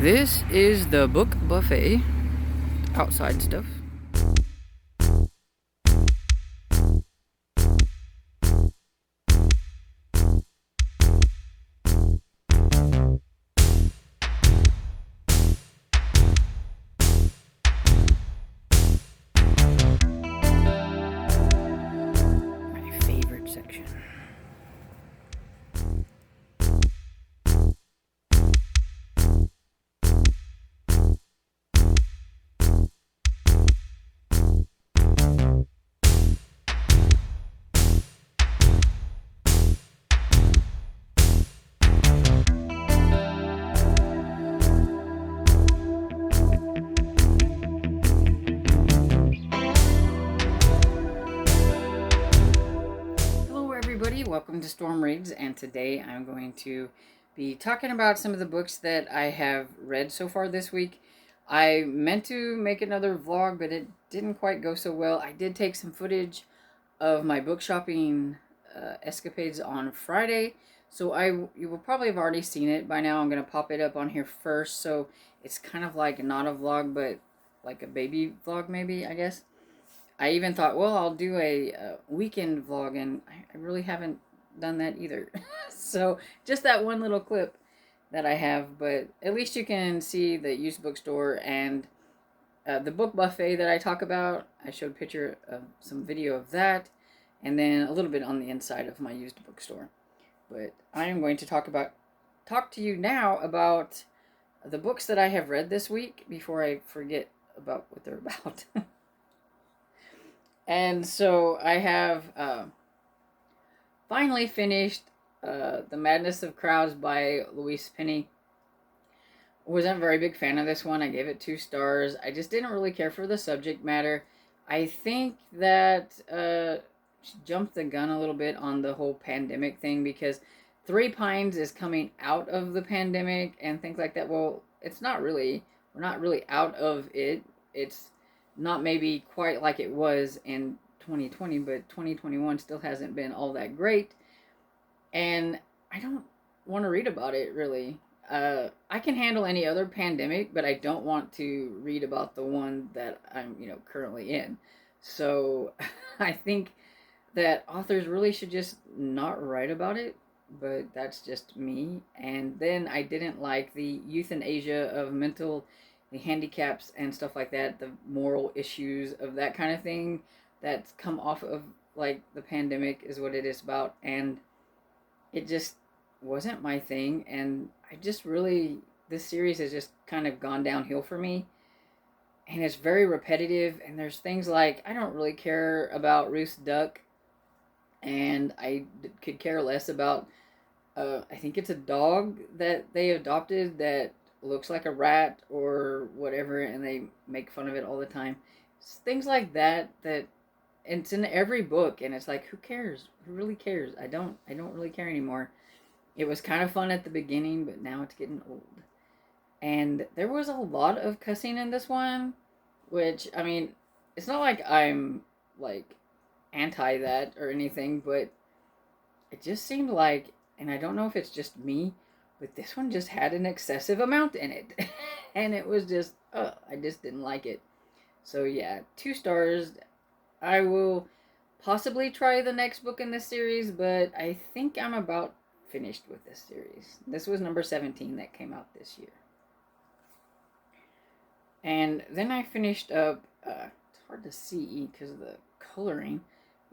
This is the book buffet. Outside stuff. My favorite section. Welcome to Storm Reads, and today I'm going to be talking about some of the books that I have read so far this week. I meant to make another vlog, but it didn't quite go so well. I did take some footage of my book shopping escapades on Friday, so you will probably have already seen it by now. I'm going to pop it up on here first, so it's kind of like not a vlog, but like a baby vlog maybe, I guess. I even thought, well, I'll do a weekend vlog, and I really haven't done that either. So just that one little clip that I have, but at least you can see the used bookstore and the book buffet that I talk about. I showed a picture of some video of that, and then a little bit on the inside of my used bookstore. But I am going to talk to you now about the books that I have read this week before I forget about what they're about. And so I have finally finished The Madness of Crowds by Louise Penny. Wasn't a very big fan of this one. I gave it 2 stars. I just didn't really care for the subject matter. I think that she jumped the gun a little bit on the whole pandemic thing, because Three Pines is coming out of the pandemic and things like that. Well, it's not really. We're not really out of it. It's not maybe quite like it was in 2020, but 2021 still hasn't been all that great. And I don't want to read about it, really. I can handle any other pandemic, but I don't want to read about the one that I'm, currently in. So I think that authors really should just not write about it, but that's just me. And then I didn't like the euthanasia of mental the handicaps and stuff like that, the moral issues of that kind of thing that's come off of like the pandemic is what it is about, and it just wasn't my thing. And I just really, this series has just kind of gone downhill for me, and it's very repetitive, and there's things like I don't really care about Ruth's duck, and I could care less about I think it's a dog that they adopted that looks like a rat or whatever, and they make fun of it all the time. It's things like that it's in every book, and it's like, who cares? Who really cares? I don't really care anymore. It was kind of fun at the beginning, but now it's getting old. And there was a lot of cussing in this one, which, I mean, it's not like I'm like anti that or anything, but it just seemed like, and I don't know if it's just me, but this one just had an excessive amount in it. And it was just, I just didn't like it. So yeah, 2 stars. I will possibly try the next book in this series, but I think I'm about finished with this series. This was number 17 that came out this year. And then I finished up, it's hard to see because of the coloring,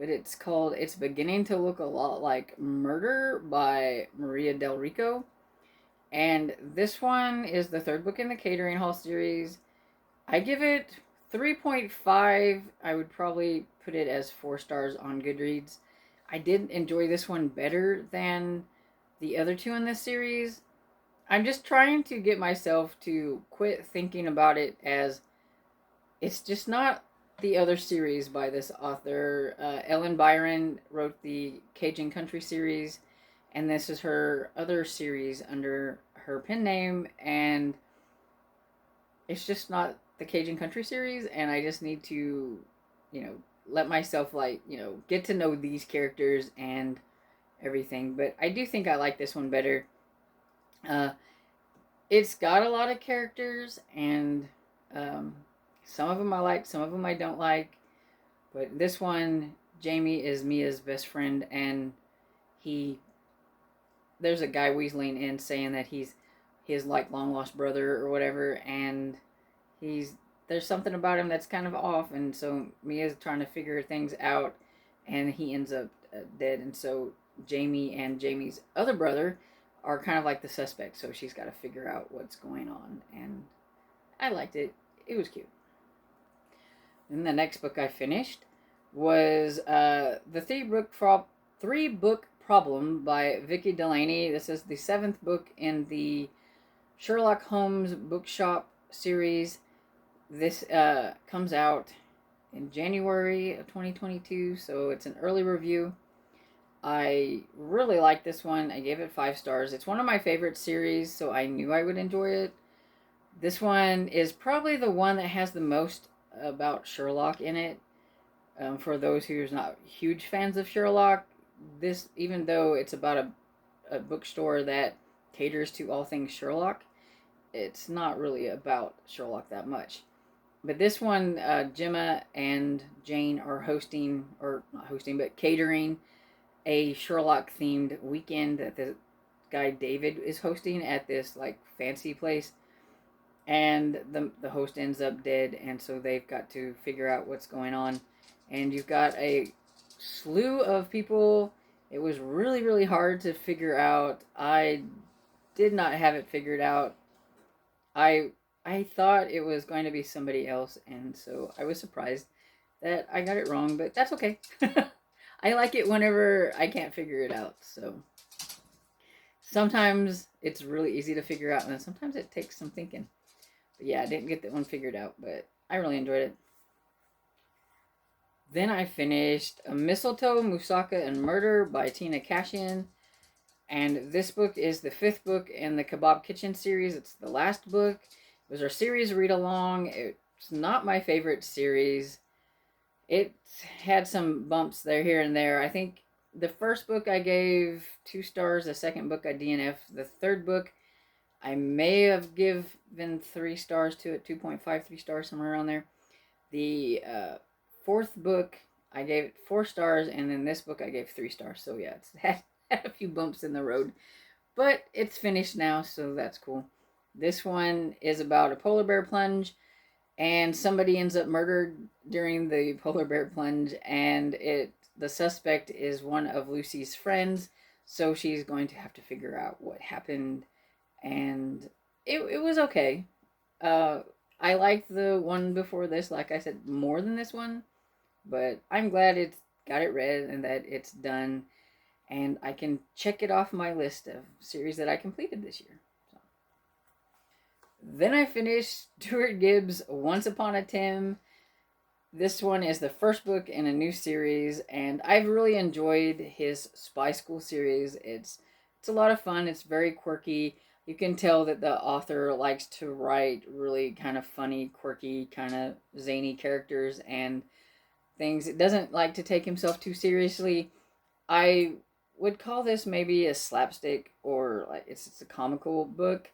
but it's beginning to look a lot like Murder by Maria Del Rico. And this one is the 3rd book in the Catering Hall series. I give it 3.5. I would probably put it as 4 stars on Goodreads. I did enjoy this one better than the other 2 in this series. I'm just trying to get myself to quit thinking about it as it's just not the other series by this author. Ellen Byron wrote the Cajun Country series, and this is her other series under her pen name, and it's just not the Cajun Country series, and I just need to, let myself, get to know these characters and everything. But I do think I like this one better. It's got a lot of characters, and um, some of them I like, some of them I don't like. But this one, Jamie is Mia's best friend, and he there's a guy weaseling in saying that he's his like long lost brother or whatever, and he's there's something about him that's kind of off, and so Mia's trying to figure things out, and he ends up dead, and so Jamie and Jamie's other brother are kind of like the suspects, so she's got to figure out what's going on, and I liked it. It was cute. And the next book I finished was the three book problem by Vicky Delaney. This is the seventh book in the Sherlock Holmes bookshop series. This comes out in January of 2022, so it's an early review. I really like this one. I gave it 5 stars. It's one of my favorite series, so I knew I would enjoy it. This one is probably the one that has the most about Sherlock in it. For those who's not huge fans of Sherlock, this, even though it's about a bookstore that caters to all things Sherlock, it's not really about Sherlock that much. But this one, Gemma and Jane are hosting, or not hosting, but catering a Sherlock themed weekend that the guy David is hosting at this like fancy place. And the host ends up dead, and so they've got to figure out what's going on. And you've got a slew of people. It was really, really hard to figure out. I did not have it figured out. I I thought it was going to be somebody else, and so I was surprised that I got it wrong, but that's okay. I like it whenever I can't figure it out. So sometimes it's really easy to figure out, and then sometimes it takes some thinking. But yeah, I didn't get that one figured out, but I really enjoyed it. Then I finished Mistletoe, Musaka, and Murder by Tina Cashian. And this book is the 5th book in the Kebab Kitchen series. It's the last book. It was our series read along. It's not my favorite series. It had some bumps there, here, and there. I think the first book I gave 2 stars. The second book I DNF. The third book I may have given 3 stars to it, 2.53 stars, somewhere around there. The fourth book I gave it 4 stars, and then this book I gave 3 stars. So yeah, it's had a few bumps in the road, but it's finished now, so that's cool. This one is about a polar bear plunge, and somebody ends up murdered during the polar bear plunge, and the suspect is one of Lucy's friends, so she's going to have to figure out what happened, and it was okay. I liked the one before this, like I said, more than this one, but I'm glad it's got it read and that it's done, and I can check it off my list of series that I completed this year. So. Then I finished Stuart Gibbs' Once Upon a Tim. This one is the first book in a new series, and I've really enjoyed his Spy School series. It's a lot of fun. It's very quirky. You can tell that the author likes to write really kind of funny, quirky, kind of zany characters and things. It doesn't like to take himself too seriously. I would call this maybe a slapstick, or like it's a comical book.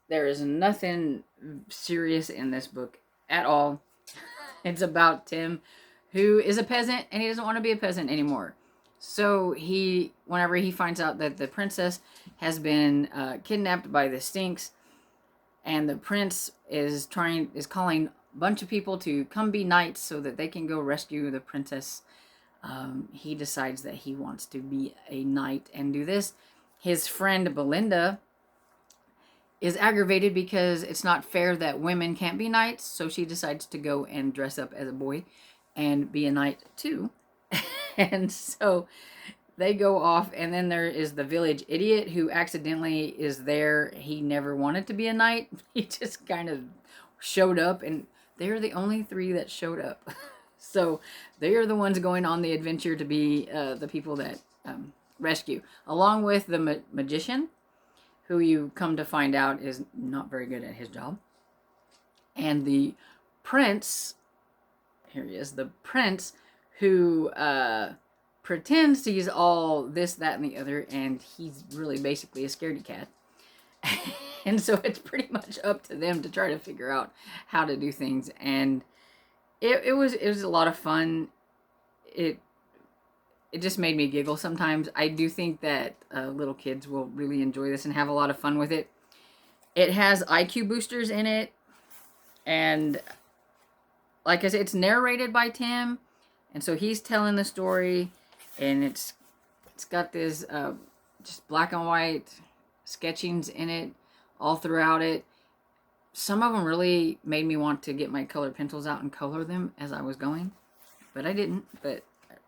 There is nothing serious in this book at all. It's about Tim, who is a peasant, and he doesn't want to be a peasant anymore. So whenever he finds out that the princess has been kidnapped by the Stinks, and the prince is calling a bunch of people to come be knights so that they can go rescue the princess, he decides that he wants to be a knight and do this. His friend Belinda is aggravated because it's not fair that women can't be knights, so she decides to go and dress up as a boy and be a knight too. And so they go off, and then there is the village idiot who accidentally is there. He never wanted to be a knight. He just kind of showed up, and they're the only 3 that showed up. So they are the ones going on the adventure to be the people that rescue, along with the magician, who you come to find out is not very good at his job. And the prince, here he is, the prince who pretends he's all this, that, and the other, and he's really basically a scaredy cat. And so it's pretty much up to them to try to figure out how to do things. And it was a lot of fun. It it just made me giggle sometimes. I do think that little kids will really enjoy this and have a lot of fun with it. It has IQ boosters in it, and like I said, it's narrated by Tim, and so he's telling the story, and it's got this just black and white sketchings in it all throughout it. Some of them really made me want to get my colored pencils out and color them as I was going, but I didn't. But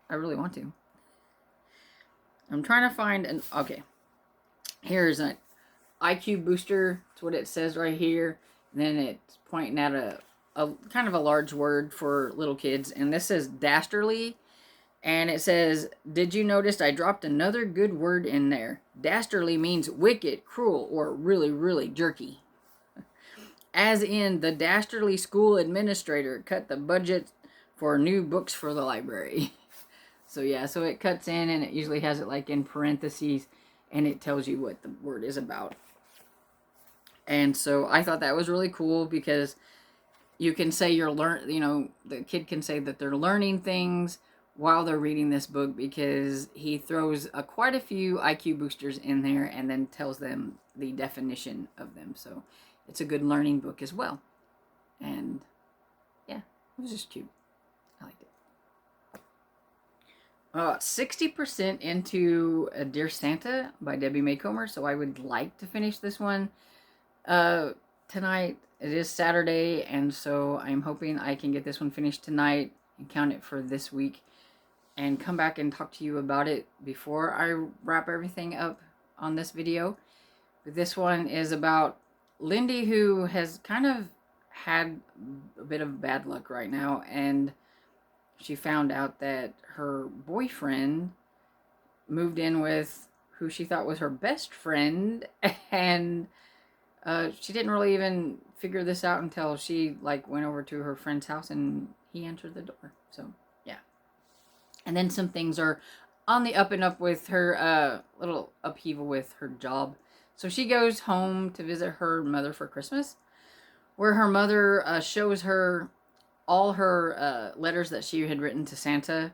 I really want to. I'm trying to find an okay. Here's an IQ booster. That's what it says right here. And then it's pointing at a kind of a large word for little kids, and this says dastardly. And it says, did you notice I dropped another good word in there? Dastardly means wicked, cruel, or really, really jerky. As in, the dastardly school administrator cut the budget for new books for the library. So yeah, so it cuts in, and it usually has it like in parentheses, and it tells you what the word is about. And so I thought that was really cool, because you can say the kid can say that they're learning things while they're reading this book, because he throws quite a few IQ boosters in there and then tells them the definition of them. So it's a good learning book as well. And yeah, it was just cute. I liked it. 60% into Dear Santa by Debbie Maycomber. So I would like to finish this one tonight. It is Saturday, and so I'm hoping I can get this one finished tonight and count it for this week, and come back and talk to you about it before I wrap everything up on this video. But this one is about Lindy, who has kind of had a bit of bad luck right now, and she found out that her boyfriend moved in with who she thought was her best friend, and she didn't really even figure this out until she went over to her friend's house and he entered the door. So yeah. And then some things are on the up and up with her little upheaval with her job. So she goes home to visit her mother for Christmas, where her mother shows her all her letters that she had written to Santa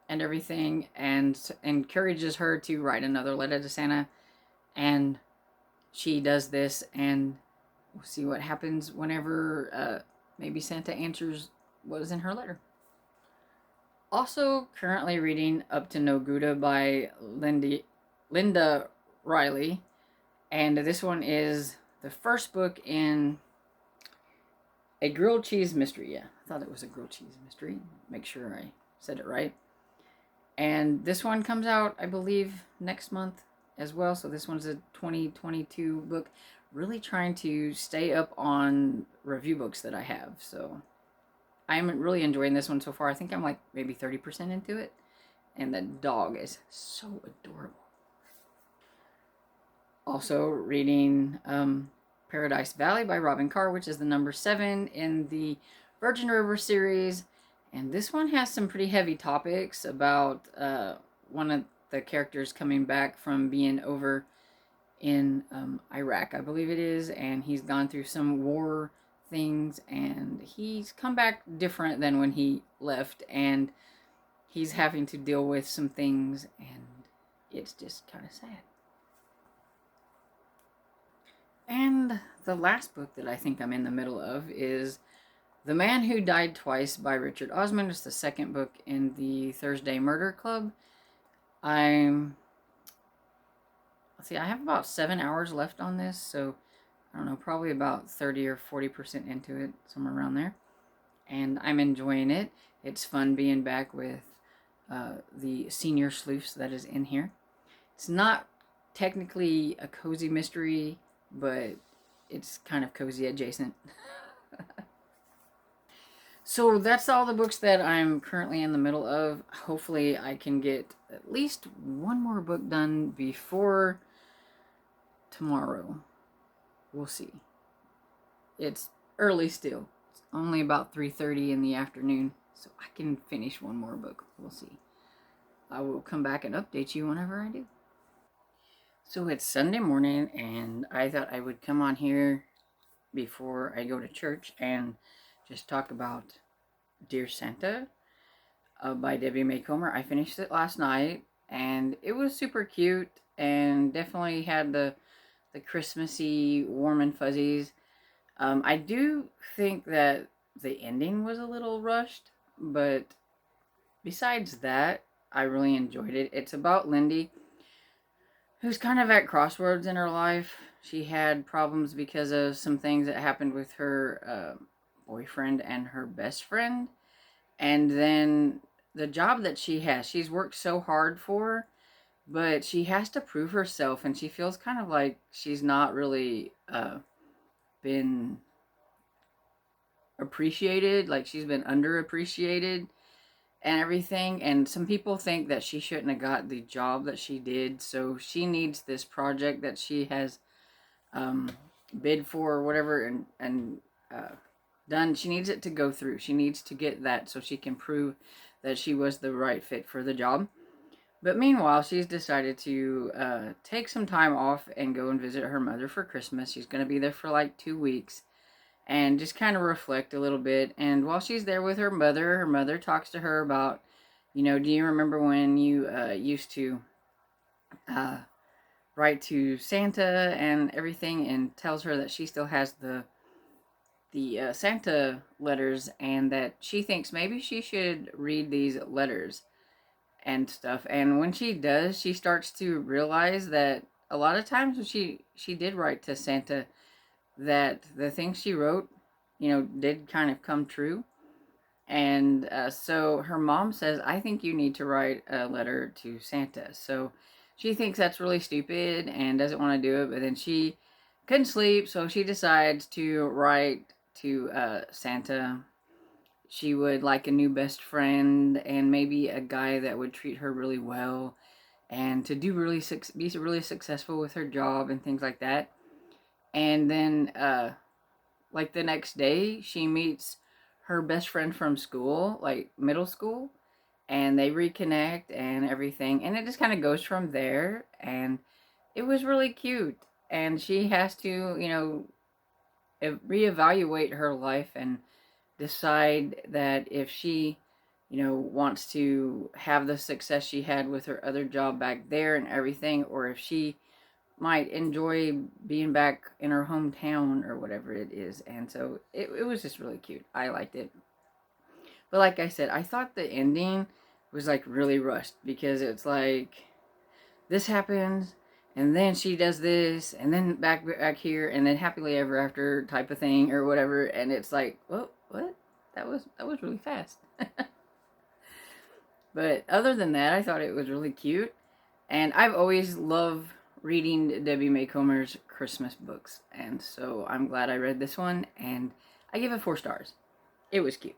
and everything, and encourages her to write another letter to Santa. And she does this, and we'll see what happens whenever maybe Santa answers what was in her letter. Also currently reading Up to No Gouda by Linda Riley. And this one is the first book in a grilled cheese mystery. Yeah, I thought it was a grilled cheese mystery. Make sure I said it right. And this one comes out, I believe, next month as well. So this one's a 2022 book. Really trying to stay up on review books that I have. So I'm really enjoying this one so far. I think I'm maybe 30% into it. And the dog is so adorable. Also reading Paradise Valley by Robin Carr, which is the number 7 in the Virgin River series. And this one has some pretty heavy topics about one of the characters coming back from being over in Iraq, I believe it is, and he's gone through some war things, and he's come back different than when he left, and he's having to deal with some things, and it's just kind of sad. And the last book that I think I'm in the middle of is The Man Who Died Twice by Richard Osman. It's the second book in the Thursday Murder Club. I have about 7 hours left on this, so I don't know, probably about 30 or 40% into it, somewhere around there. And I'm enjoying it. It's fun being back with the senior sleuths that is in here. It's not technically a cozy mystery, but it's kind of cozy adjacent. So that's all the books that I'm currently in the middle of. Hopefully I can get at least one more book done before tomorrow. We'll see. It's early still. It's only about 3:30 in the afternoon, so I can finish one more book. We'll see. I will come back and update you whenever I do. So it's Sunday morning, and I thought I would come on here before I go to church and just talk about Dear Santa by Debbie Maycomber. I finished it last night, and it was super cute and definitely had the Christmassy warm and fuzzies. I do think that the ending was a little rushed, but besides that, I really enjoyed it. It's about Lindy, who's kind of at crossroads in her life. She had problems because of some things that happened with her boyfriend and her best friend. And then the job that she has, she's worked so hard for, but she has to prove herself, and she feels kind of like she's not really been appreciated, like she's been underappreciated and everything. And some people think that she shouldn't have got the job that she did, so she needs this project that she has um, bid for or whatever and done. She needs it to go through. She needs to get that so she can prove that she was the right fit for the job. But meanwhile, she's decided to take some time off and go and visit her mother for Christmas. She's going to be there for like 2 weeks and just kind of reflect a little bit. And while she's there with her mother talks to her about, do you remember when you used to uh, write to Santa and everything, and tells her that she still has the Santa letters, and that she thinks maybe she should read these letters and stuff. And when she does, she starts to realize that a lot of times when she did write to Santa, that the things she wrote, did kind of come true. And so her mom says, I think you need to write a letter to Santa. So she thinks that's really stupid and doesn't want to do it. But then she couldn't sleep, so she decides to write to Santa. She would like a new best friend and maybe a guy that would treat her really well, and to be really successful with her job and things like that. And then like the next day, she meets her best friend from school, like middle school, and they reconnect and everything. And it just kind of goes from there. And it was really cute. And she has to, reevaluate her life and decide that if she, wants to have the success she had with her other job back there and everything, or if she might enjoy being back in her hometown or whatever it is. And so it was just really cute. I liked it. But like I said, I thought the ending was like really rushed, because it's like this happens and then she does this and then back here and then happily ever after type of thing or whatever. And it's like, what? That was really fast. But other than that, I thought it was really cute. And I've always loved reading Debbie Maycomber's Christmas books. And so I'm glad I read this one, and I give it 4 stars. It was cute.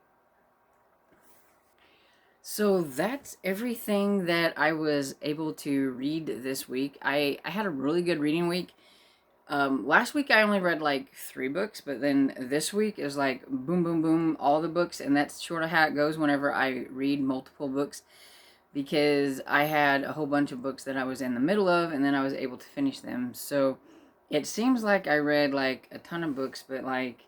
So that's everything that I was able to read this week. I had a really good reading week. Last week I only read like 3 books, but then this week is like boom, boom, boom, all the books. And that's sort of how it goes whenever I read multiple books, because I had a whole bunch of books that I was in the middle of, and then I was able to finish them. So it seems like I read like a ton of books, but like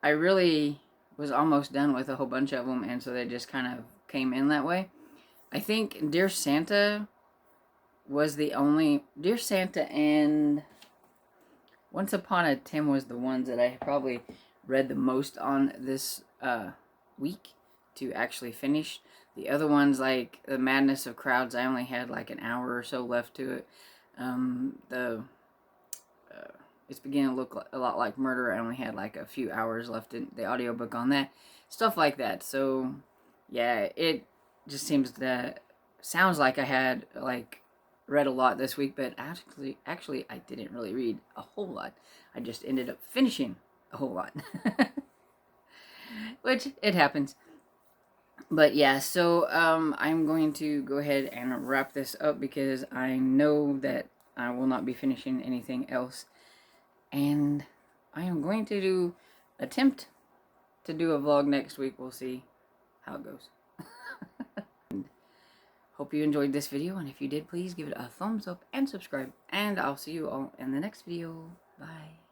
I really was almost done with a whole bunch of them, and so they just kind of came in that way. I think Dear Santa was the only Dear Santa, and Once Upon a Tim was the ones that I probably read the most on this week to actually finish. The other ones, like The Madness of Crowds, I only had like an hour or so left to it. The It's beginning to look a lot like Murder. I only had like a few hours left in the audiobook on that. Stuff like that. So, yeah, it just sounds like I had like read a lot this week, but actually I didn't really read a whole lot. I just ended up finishing a whole lot. Which, it happens. But yeah, so I'm going to go ahead and wrap this up, because I know that I will not be finishing anything else. And I am going to attempt to do a vlog next week. We'll see how it goes. Hope you enjoyed this video, and if you did, please give it a thumbs up and subscribe. And I'll see you all in the next video. Bye.